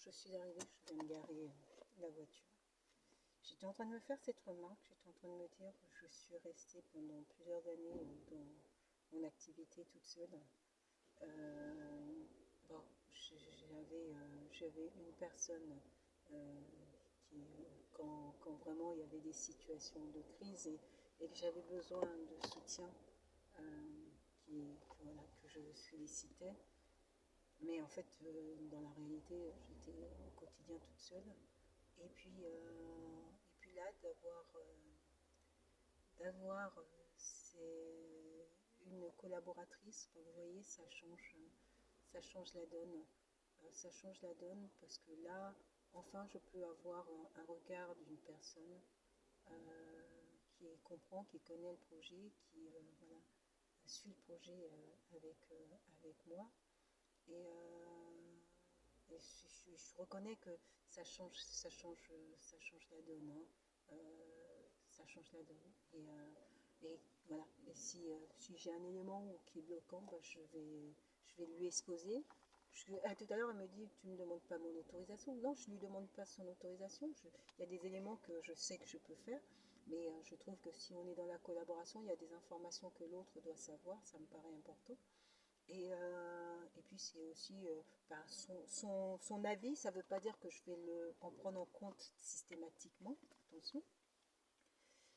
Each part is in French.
je suis arrivée, je viens de garer la voiture. J'étais en train de me faire cette remarque, j'étais en train de me dire que je suis restée pendant plusieurs années dans mon activité toute seule. Bon, j'avais une personne euh, quand vraiment il y avait des situations de crise et que j'avais besoin de soutien, voilà, que je sollicitais. Mais en fait, dans la réalité, j'étais au quotidien toute seule. Et puis là, d'avoir une collaboratrice, ben, vous voyez, ça change la donne. Ça change la donne parce que là, enfin, je peux avoir un regard d'une personne qui comprend, qui connaît le projet, qui voilà, suit le projet avec moi. Et je reconnais que ça change la donne, hein. Ça change la donne. Et voilà. Et si j'ai un élément qui est bloquant, bah, je vais lui exposer. Tout à l'heure, elle me dit, tu ne me demandes pas mon autorisation. Non, je ne lui demande pas son autorisation. Il y a des éléments que je sais que je peux faire, mais je trouve que si on est dans la collaboration, il y a des informations que l'autre doit savoir. Ça me paraît important. Et puis c'est aussi ben, son avis, ça ne veut pas dire que je vais en prendre en compte systématiquement, attention,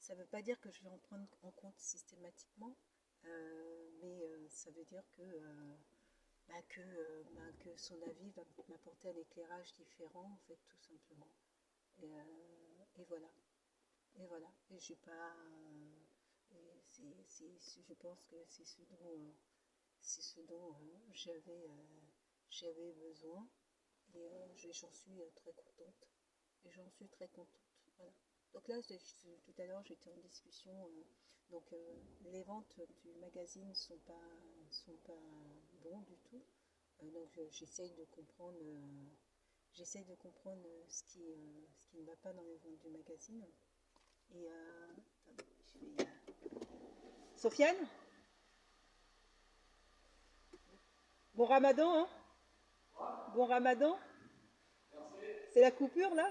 ça ne veut pas dire que je vais en prendre en compte systématiquement, mais ça veut dire que son avis va m'apporter un éclairage différent, en fait, tout simplement. Et voilà. Et voilà. Et j'ai pas. Je pense que c'est ce dont j'avais besoin. Et j'en suis très contente. Et j'en suis très contente. Voilà. Donc là, tout à l'heure, j'étais en discussion. Donc les ventes du magazine sont pas bons du tout. Donc j'essaye de comprendre ce qui ne va pas dans les ventes du magazine. Et attendez, Sofiane, bon ramadan, hein? Bon ramadan. Merci. C'est la coupure là?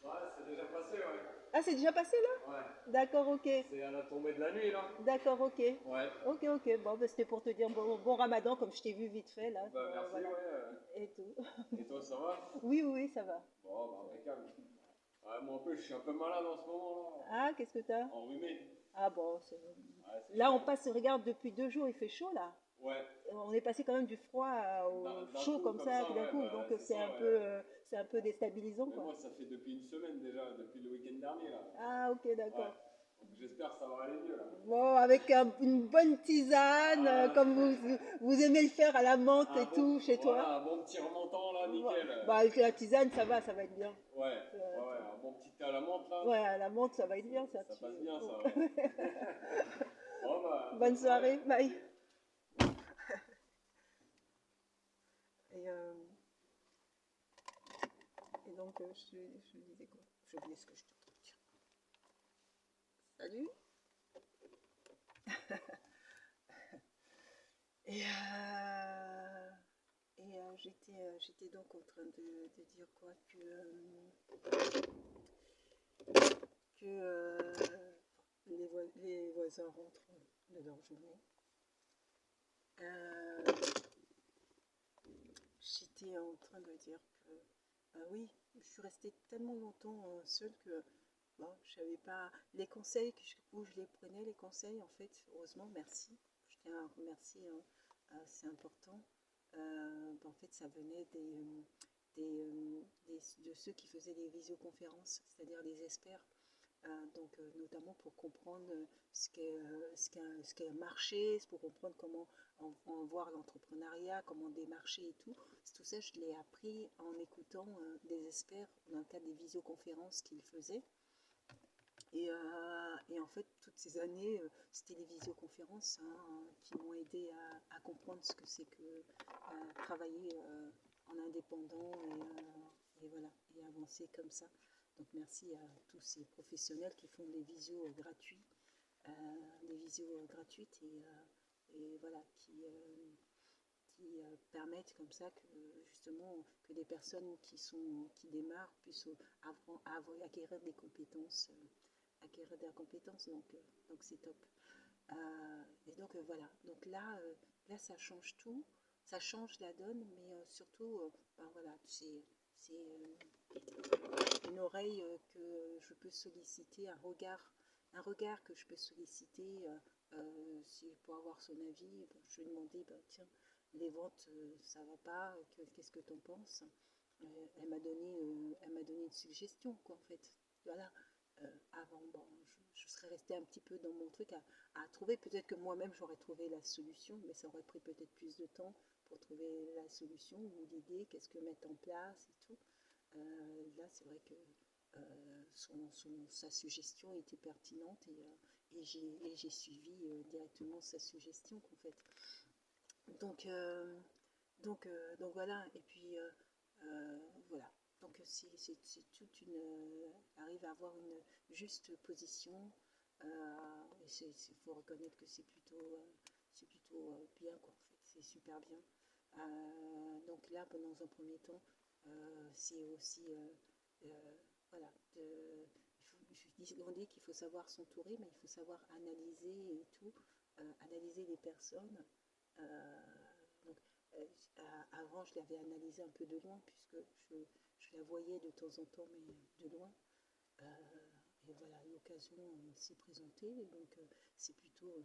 Ouais, c'est déjà passé, ouais. Ah, c'est déjà passé là? Ouais. D'accord, ok. C'est à la tombée de la nuit, là. D'accord, ok. Ouais. Ok, ok. Bon, bah, c'était pour te dire bon ramadan, comme je t'ai vu vite fait là. Bah, merci, Voilà. ouais. Et tout. Et toi, ça va? Oui, oui, ça va. Bon, bah, impeccable. Ouais, moi, un peu, je suis un peu malade en ce moment, là. Ah, qu'est-ce que t'as? Enrhumé. Ah bon, Ouais, c'est là on chiant. passe, regarde, depuis 2 jours, il fait chaud là. Ouais. On est passé quand même du froid au D'un chaud coup, comme comme ça, ça, d'un ouais, coup. bah, Donc c'est ça, ouais. c'est un peu déstabilisant Mais quoi. moi, ça fait depuis une semaine déjà, depuis le week-end dernier, là. Ah, ok, Ouais. d'accord. Donc, j'espère que ça va aller mieux, là. Bon, avec une bonne tisane, Ah, comme vous aimez le faire à la menthe un et bon, tout chez toi. voilà, un bon petit remontant, là, nickel. Bah, avec la tisane, ça va être bien. Ouais, ouais, ouais, un bon petit thé à la menthe, là. Ouais, à la menthe, ça va être bien, ça. Ça passe bien, ça, ouais. Bon, bah, bonne Bonne soirée. soirée, bye. Merci. Et, et donc, je disais quoi? J'ai oublié ce que je t'ai en train de dire. Salut. Et, j'étais donc en train de dire quoi que les voisins rentrent de leur journée. Euh, J'étais en train de dire que oui, je suis restée tellement longtemps seule que bon, je savais pas les conseils où je les prenais, les conseils en fait. Heureusement, merci. Je tiens à remercier, hein, c'est important. En fait, ça venait de ceux qui faisaient des visioconférences, c'est-à-dire des experts. Donc, notamment pour comprendre ce qu'est un marché, pour comprendre comment voir l'entrepreneuriat, comment démarcher et tout. Tout ça, je l'ai appris en écoutant des experts dans le cadre des visioconférences qu'ils faisaient. Et en fait, toutes ces années, c'était les visioconférences, hein, qui m'ont aidé à comprendre ce que c'est que travailler en indépendant et voilà, et avancer comme ça. Donc merci à tous ces professionnels qui font des visios gratuits, des visios gratuites et voilà, permettent comme ça que justement que des personnes qui démarrent puissent acquérir des compétences, donc c'est top. Et donc voilà, donc là ça change tout, ça change la donne, mais surtout, ben voilà, c'est une oreille que je peux solliciter, un regard que je peux solliciter pour avoir son avis. Ben, je lui ai demandé, ben, tiens, les ventes, ça va pas, qu'est-ce que tu en penses? Elle m'a donné une suggestion, quoi, en fait. Voilà. Avant, bon, je serais restée un petit peu dans mon truc à trouver. Peut-être que moi-même, j'aurais trouvé la solution, mais ça aurait pris peut-être plus de temps pour trouver la solution ou l'idée, qu'est-ce que mettre en place et tout. Là, c'est vrai que sa suggestion était pertinente et j'ai suivi directement sa suggestion, en fait. Donc, donc voilà, et puis voilà. Donc c'est toute arrive à avoir une juste position. Il faut reconnaître que c'est plutôt bien, quoi, en fait. C'est super bien. Donc là, pendant un premier temps, c'est aussi voilà, on dit qu'il faut savoir s'entourer, mais il faut savoir analyser et tout, analyser les personnes. Donc, avant, je l'avais analysé un peu de loin, puisque je la voyais de temps en temps, mais de loin. Et voilà, l'occasion s'est présentée, donc c'est plutôt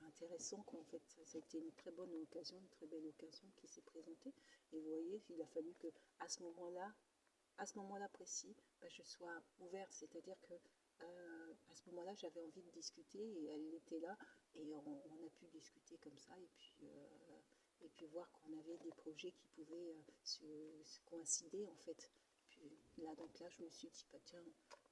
intéressant, quoi, en fait. Ça a été une très bonne occasion, une très belle occasion qui s'est présentée. Et vous voyez, il a fallu que à ce moment-là précis, je sois ouverte, c'est-à-dire que à ce moment-là, j'avais envie de discuter et elle était là et on a pu discuter comme ça et puis voir qu'on avait des projets qui pouvaient se coïncider, en fait. Puis donc là, je me suis dit, bah, tiens,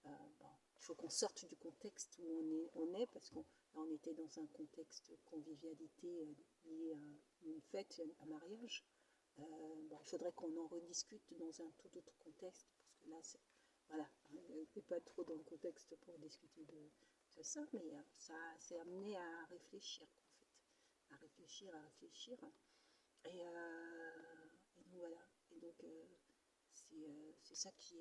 bon, il faut qu'on sorte du contexte où on est parce qu'on était dans un contexte convivialité lié à une fête, un mariage. Bon, il faudrait qu'on en rediscute dans un tout autre contexte, parce que là, voilà, on n'est pas trop dans le contexte pour discuter de ça, mais ça s'est amené à réfléchir, en fait, à réfléchir. Et donc voilà, et donc c'est ça qui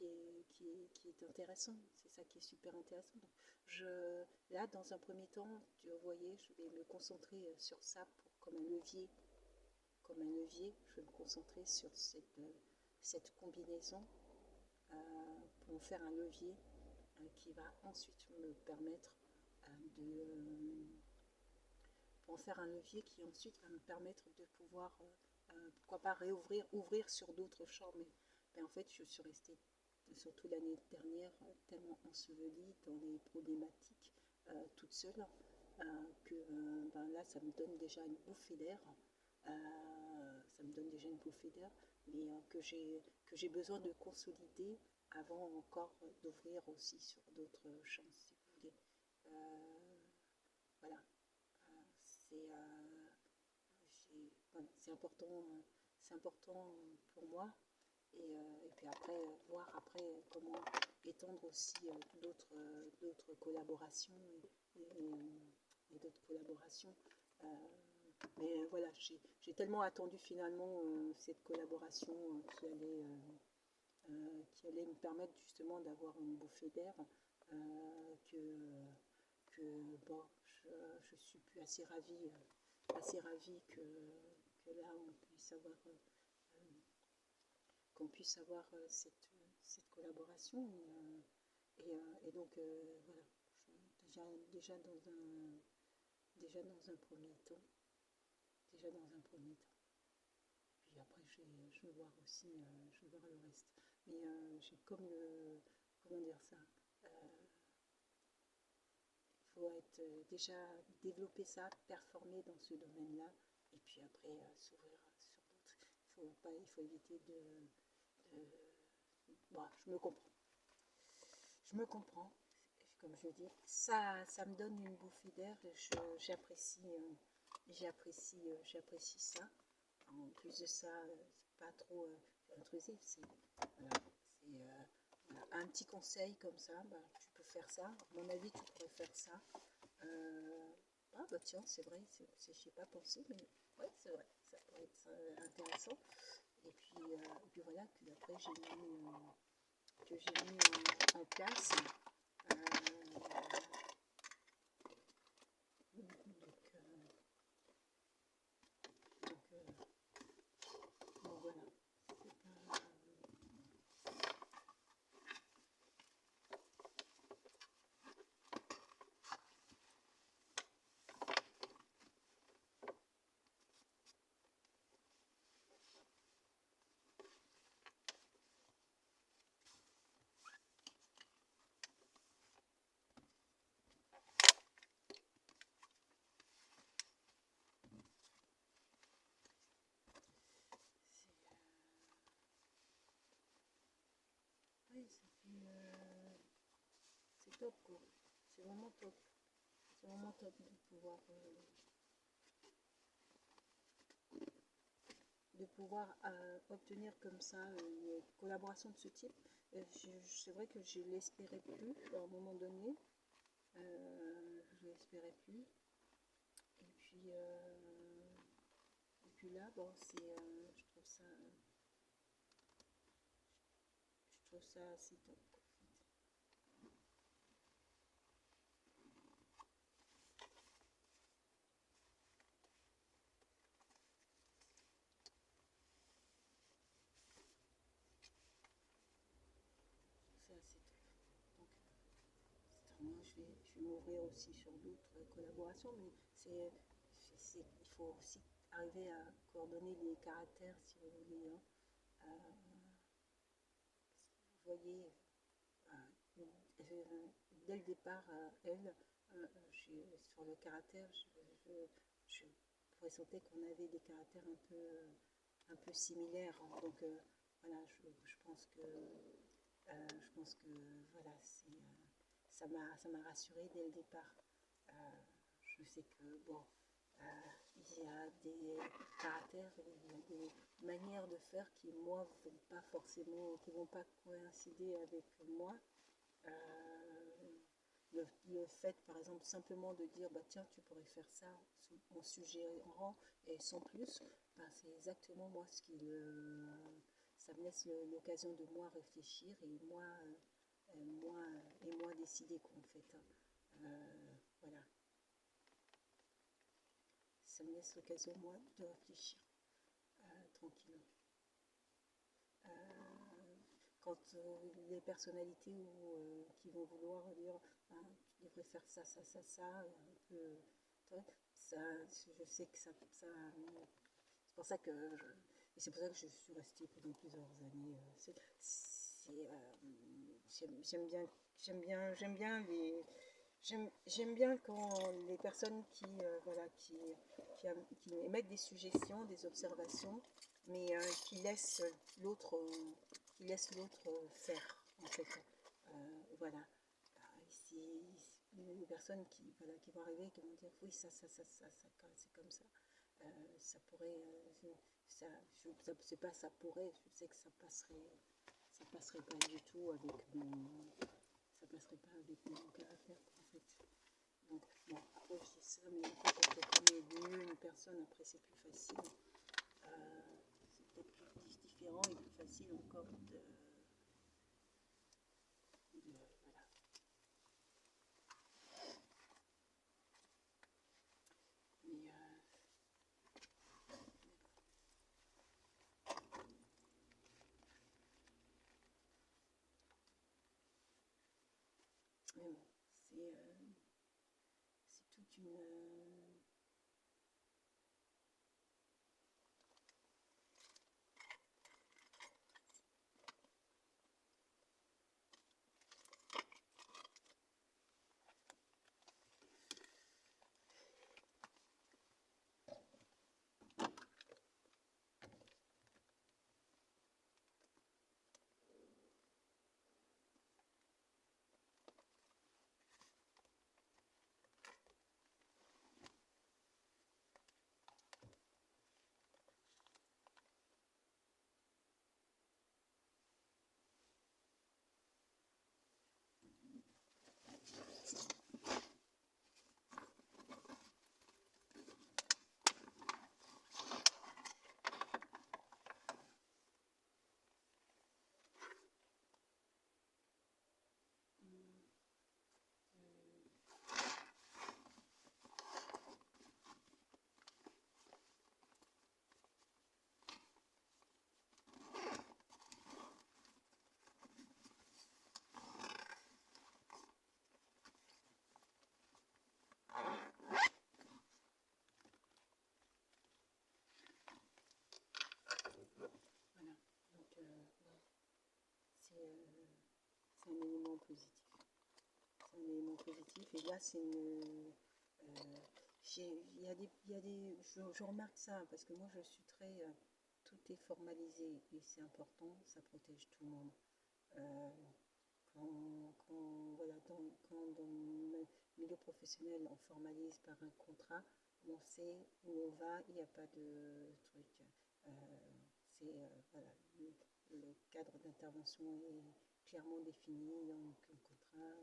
est intéressant, c'est ça qui est super intéressant. Donc là, dans un premier temps, vous voyez, je vais me concentrer sur ça comme un levier. Je vais me concentrer sur cette combinaison pour en faire un levier qui va ensuite me permettre de pouvoir, pourquoi pas ouvrir sur d'autres champs. Mais en fait, je suis restée, surtout l'année dernière, tellement ensevelie dans les problématiques toute seule que là, ça me donne déjà une bouffée d'air. Mais que j'ai besoin de consolider avant encore d'ouvrir aussi sur d'autres champs, si vous voulez. Voilà, voilà, c'est important pour moi. Et puis après, voir après comment étendre aussi d'autres collaborations et d'autres collaborations. Mais voilà, j'ai tellement attendu finalement cette collaboration qui allait me permettre justement d'avoir une bouffée d'air que bon, je suis plus assez ravie que là qu'on puisse avoir cette collaboration. Et donc voilà, déjà dans un premier temps. Puis après, je vais voir aussi, je vais voir le reste. Mais j'ai comme comment dire ça, il faut être déjà développer ça, performer dans ce domaine-là, et puis après s'ouvrir sur d'autres. Il faut éviter bon, je me comprends. Comme je dis, ça me donne une bouffée d'air. J'apprécie ça. En plus de ça, c'est pas trop intrusif. Voilà, voilà, un petit conseil comme ça, bah, tu peux faire ça. À mon avis, tu pourrais faire ça. ah bah tiens, c'est vrai, j'y ai pas pensé, mais ouais, c'est vrai, ça pourrait être intéressant. Et puis voilà, que après que j'ai mis en place. Donc voilà. Oui, c'est top quoi. C'est vraiment top. C'est vraiment top de pouvoir obtenir comme ça une collaboration de ce type. C'est vrai que je l'espérais plus à un moment donné. Je l'espérais plus. Et puis là, bon, je trouve ça assez top. C'est assez top. Donc, moi, je vais m'ouvrir aussi sur d'autres collaborations, mais il faut aussi arriver à coordonner les caractères, si vous voulez. Hein. Vous voyez, dès le départ, elle, sur le caractère, je pourrais sentir qu'on avait des caractères un peu similaires. Hein. Donc voilà, je pense que voilà, ça m'a rassurée dès le départ. Euh, je sais que bon, il y a des caractères, il y a des manières de faire qui moi vont pas forcément, qui vont pas coïncider avec moi. Le fait, par exemple, simplement de dire, bah tiens, tu pourrais faire ça en suggérant et sans plus, bah, c'est exactement moi ça me laisse l'occasion de moi réfléchir et moi décider quoi en fait. Voilà, ça me laisse l'occasion moi de réfléchir tranquillement. Quand les personnalités qui vont vouloir dire ah, tu devrais faire ça, ça, ça, ça, un peu, ça je sais que c'est pour ça que et c'est pour ça que je suis restée pendant plusieurs années. J'aime bien j'aime bien quand les personnes voilà, qui émettent des suggestions, des observations, mais l'autre qui laissent l'autre faire en fait. Voilà. Les personnes qui vont arriver, qui vont dire oui c'est comme ça. Ça pourrait, c'est pas ça pourrait, je sais que ça passerait pas du tout ça passerait pas avec mon caractère en fait. Donc bon, après je dis ça, mais en fait quand on connaît mieux une personne, après c'est plus facile. C'est peut-être plus différent et plus facile encore voilà. Mais bon, c'est toute une ouais, c'est un élément positif. C'est un élément positif. Et là, c'est une. Il y a des je remarque ça parce que moi, je suis très. Tout est formalisé et c'est important, ça protège tout le monde. Euh, voilà, quand dans le milieu professionnel, on formalise par un contrat, on sait où on va, il n'y a pas de truc. Euh, voilà, le cadre d'intervention est clairement défini dans le contrat.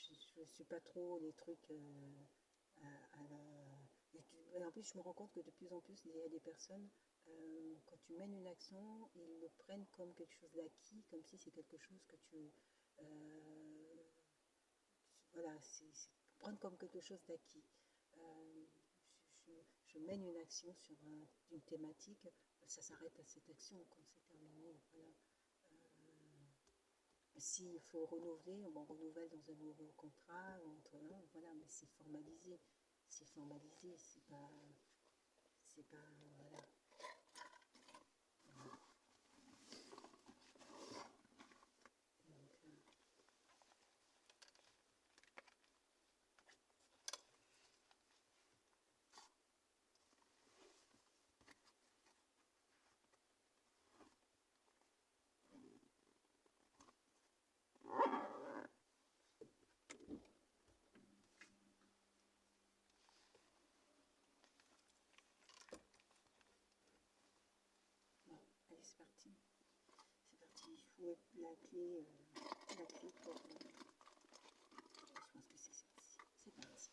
Je ne suis pas trop les trucs à la. Et en plus, je me rends compte que de plus en plus, il y a des personnes, quand tu mènes une action, ils le prennent comme quelque chose d'acquis, comme si c'est quelque chose que tu. euh, voilà, prendre comme quelque chose d'acquis. Euh, je, je mène une action sur une thématique, ça s'arrête à cette action quand c'est terminé. Voilà. S'il faut renouveler, on renouvelle dans un nouveau contrat, entre un, voilà, mais c'est formalisé. C'est formalisé, c'est pas. C'est pas. Voilà. Donc, bon, allez, c'est parti. C'est parti. Il faut la clé, la clé pour. Je pense que c'est celle-ci. C'est parti.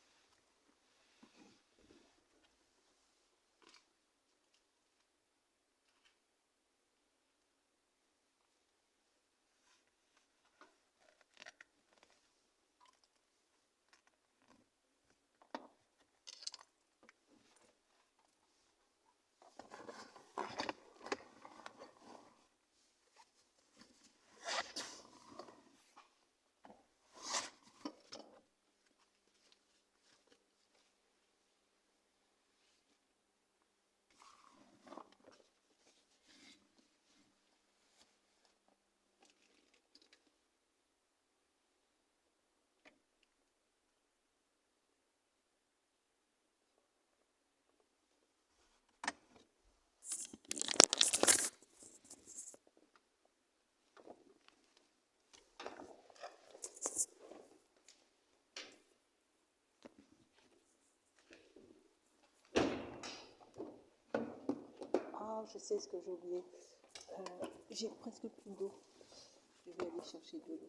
Ah, je sais ce que j'ai oublié. J'ai presque plus d'eau. Je vais aller chercher de l'eau.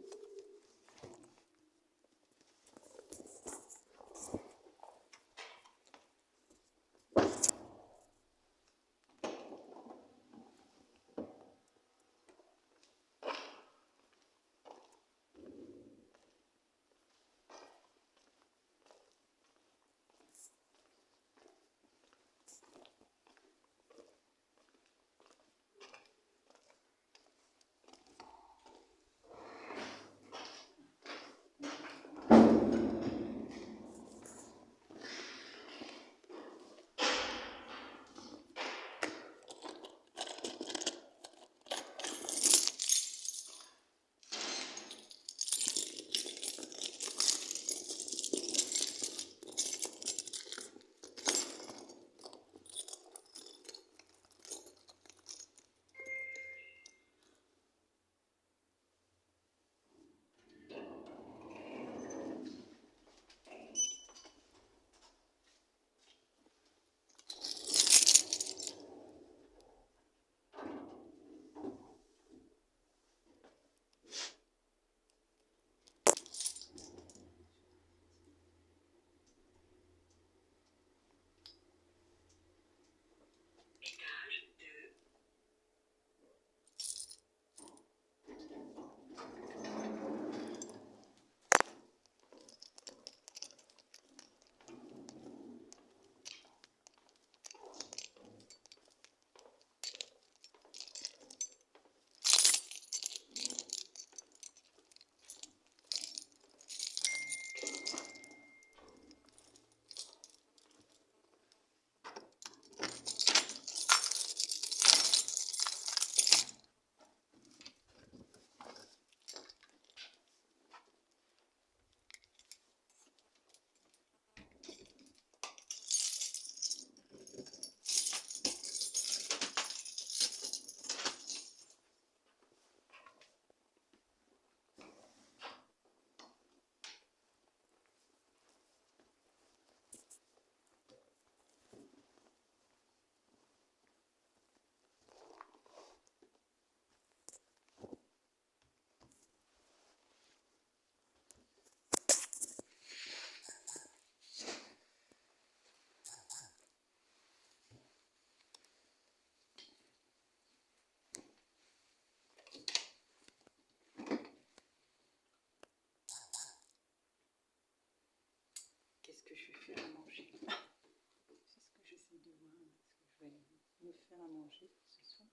me faire à manger ce soir.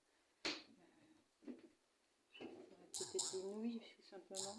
Je ferai peut-être des nouilles tout simplement.